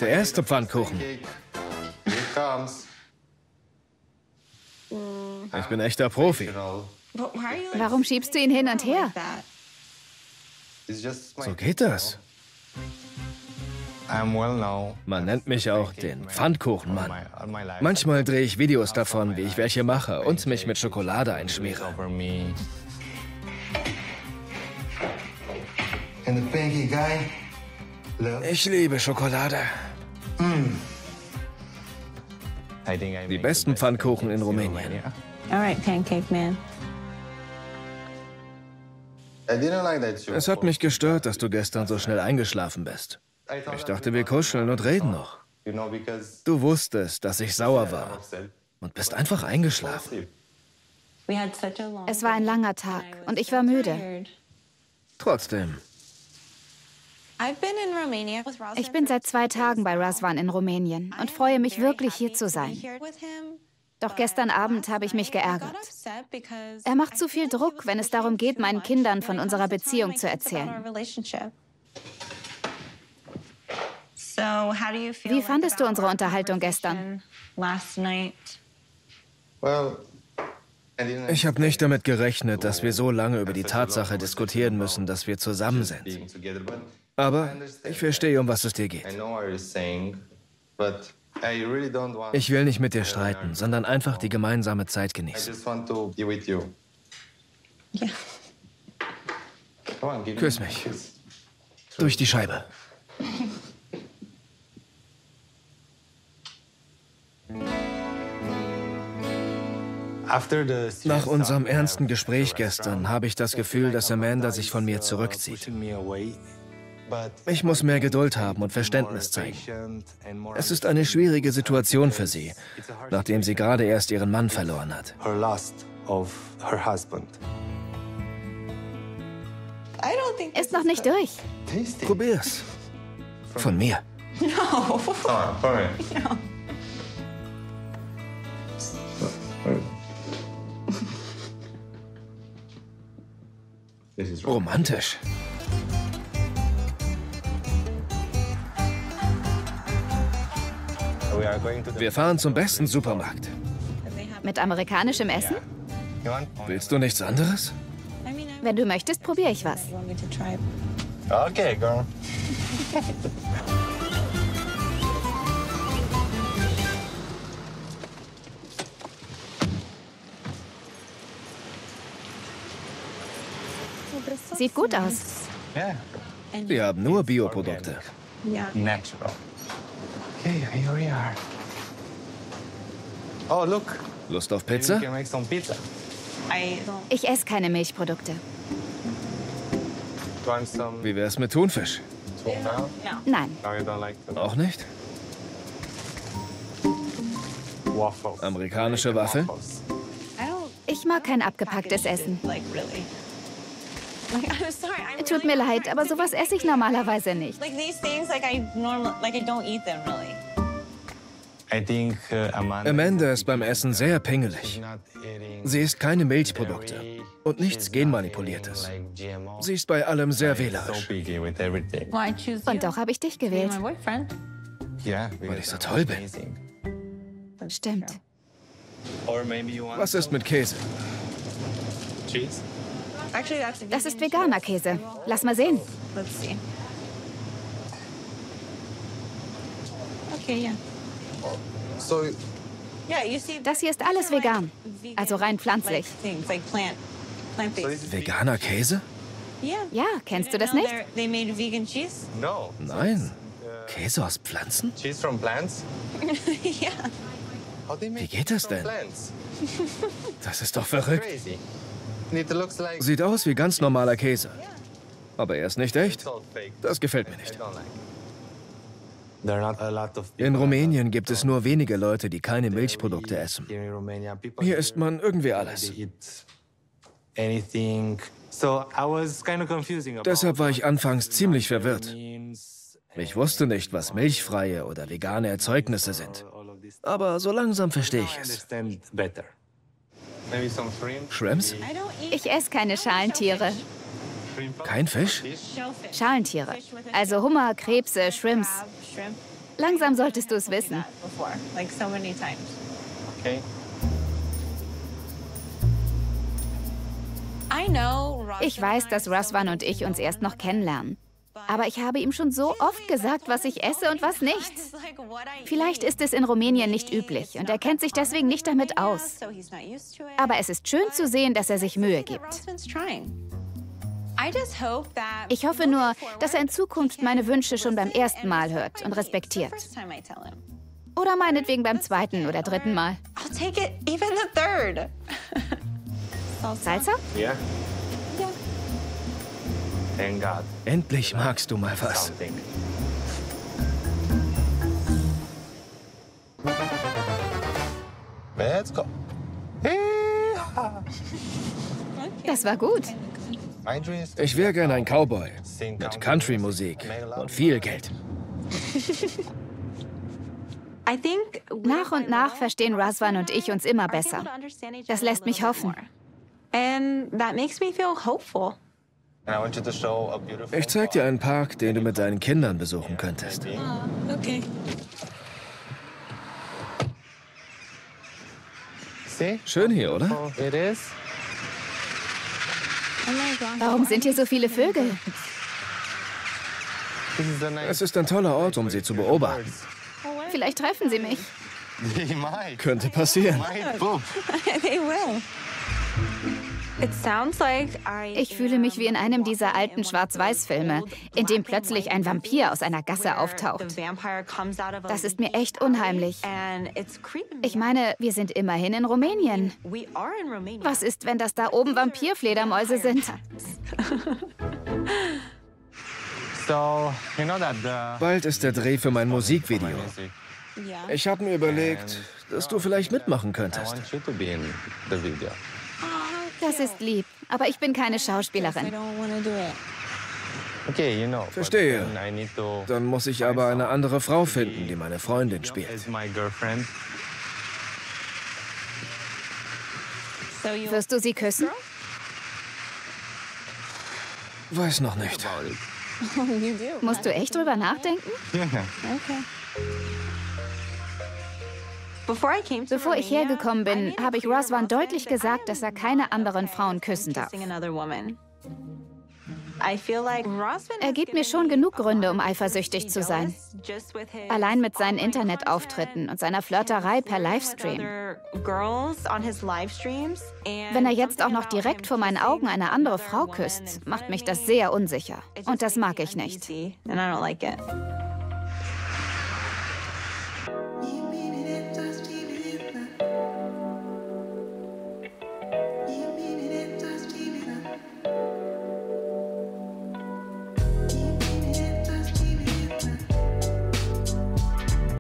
Der erste Pfannkuchen. Ich bin echter Profi. Warum schiebst du ihn hin und her? So geht das. Man nennt mich auch den Pfannkuchenmann. Manchmal drehe ich Videos davon, wie ich welche mache und mich mit Schokolade einschmiere. Ich liebe Schokolade. Die besten Pfannkuchen in Rumänien. Alright, Pancake Man. Es hat mich gestört, dass du gestern so schnell eingeschlafen bist. Ich dachte, wir kuscheln und reden noch. Du wusstest, dass ich sauer war und bist einfach eingeschlafen. Es war ein langer Tag und ich war müde. Trotzdem. Ich bin seit 2 Tagen bei Razvan in Rumänien und freue mich wirklich, hier zu sein. Doch gestern Abend habe ich mich geärgert. Er macht zu viel Druck, wenn es darum geht, meinen Kindern von unserer Beziehung zu erzählen. Wie fandest du unsere Unterhaltung gestern? Ich habe nicht damit gerechnet, dass wir so lange über die Tatsache diskutieren müssen, dass wir zusammen sind. Aber ich verstehe, um was es dir geht. Ich will nicht mit dir streiten, sondern einfach die gemeinsame Zeit genießen. Küss mich. Durch die Scheibe. Nach unserem ernsten Gespräch gestern habe ich das Gefühl, dass Amanda sich von mir zurückzieht. Ich muss mehr Geduld haben und Verständnis zeigen. Es ist eine schwierige Situation für sie, nachdem sie gerade erst ihren Mann verloren hat. Ist noch nicht durch. Probier's. Von mir. Romantisch. Wir fahren zum besten Supermarkt. Mit amerikanischem Essen? Willst du nichts anderes? Wenn du möchtest, probiere ich was. Okay, girl. Sieht gut aus. Wir haben nur Bioprodukte. Natural. Okay, here we are. Oh, look. Lust auf Pizza? We can make some pizza. Ich esse keine Milchprodukte. Want some Wie wär's mit Thunfisch? tuna? Nein. No, you don't like tuna. Auch nicht? Waffles. Amerikanische Waffeln? Waffles. Ich mag kein abgepacktes Essen. Tut mir leid, aber sowas esse ich normalerweise nicht. I think Amanda ist beim Essen sehr pingelig. not eating Sie isst keine Milchprodukte und nichts Genmanipuliertes. like GMO. Sie ist bei allem sehr So wählerisch. picky with everything. Und doch habe ich dich gewählt. Yeah, Weil ich so toll bin. amazing. Stimmt. Or maybe you want Was ist mit Käse? cheese? Das ist veganer Käse. Lass mal sehen. So Das hier ist alles vegan. Also rein pflanzlich. Veganer Käse? Ja, kennst du das nicht? no Nein. Käse aus Pflanzen? cheese from plants. How they make Wie geht das denn? plants? Das ist doch verrückt. Crazy. And it looks like Sieht aus wie ganz normaler Käse. Aber er ist nicht echt. it's all fake. Das gefällt mir I nicht. don't like. There are not a lot of people In Rumänien gibt es nur wenige Leute, die keine Milchprodukte essen. here in Romania. People Hier isst man irgendwie alles. they eat anything. So I was kind of confusing about Deshalb war ich anfangs ziemlich verwirrt. means Ich wusste nicht, was milchfreie oder vegane Erzeugnisse sind. all of this. Aber so langsam verstehe I ich es. understand better. Maybe some shrimp. Shrimps? Ich esse keine Schalentiere. Kein Fisch? Schalentiere. Also Hummer, Krebse, Shrimps. Langsam solltest du es wissen. Okay. Ich weiß, dass Razvan und ich uns erst noch kennenlernen. Aber ich habe ihm schon so oft gesagt, was ich esse und was nicht. Vielleicht ist es in Rumänien nicht üblich und er kennt sich deswegen nicht damit aus. Aber es ist schön zu sehen, dass er sich Mühe gibt. Ich hoffe nur, dass er in Zukunft meine Wünsche schon beim ersten Mal hört und respektiert. Oder meinetwegen beim zweiten oder dritten Mal. Salsa? Yeah. Thank God. Endlich magst du mal was. Something. Let's go. Das war gut. My dream is to Ich wäre gern ein Cowboy. sing Mit Country-Musik und viel Geld. Nach und nach verstehen Razvan und ich uns immer besser. Das lässt mich hoffen. And I want you to show a beautiful Ich zeig dir einen Park, den du mit deinen Kindern besuchen könntest. See? Schön hier, oder? Oh, it is? Warum sind hier so viele Vögel? This is a nice... Es ist ein toller Ort, um sie zu beobachten. Vielleicht treffen sie mich. They might. Könnte passieren. Might. Boom. Ich fühle mich wie in einem dieser alten Schwarz-Weiß-Filme, in dem plötzlich ein Vampir aus einer Gasse auftaucht. Das ist mir echt unheimlich. Ich meine, wir sind immerhin in Rumänien. Was ist, wenn das da oben Vampirfledermäuse sind? So, you know that the... Bald ist der Dreh für mein Musikvideo. Music. Ich habe mir überlegt, dass du vielleicht mitmachen I könntest. want you to be in the video. Das ist lieb, aber ich bin keine Schauspielerin. Okay, you know. but Verstehe. then I need to... Dann muss ich aber eine andere Frau finden, die meine Freundin Is spielt. my girlfriend. Wirst du sie küssen? Weiß noch nicht. About it. Musst du echt drüber nachdenken? Bevor ich hergekommen bin, habe ich Razvan deutlich gesagt, dass er keine anderen Frauen küssen darf. Er gibt mir schon genug Gründe, um eifersüchtig zu sein. Allein mit seinen Internetauftritten und seiner Flirterei per Livestream. Wenn er jetzt auch noch direkt vor meinen Augen eine andere Frau küsst, macht mich das sehr unsicher. Und das mag ich nicht.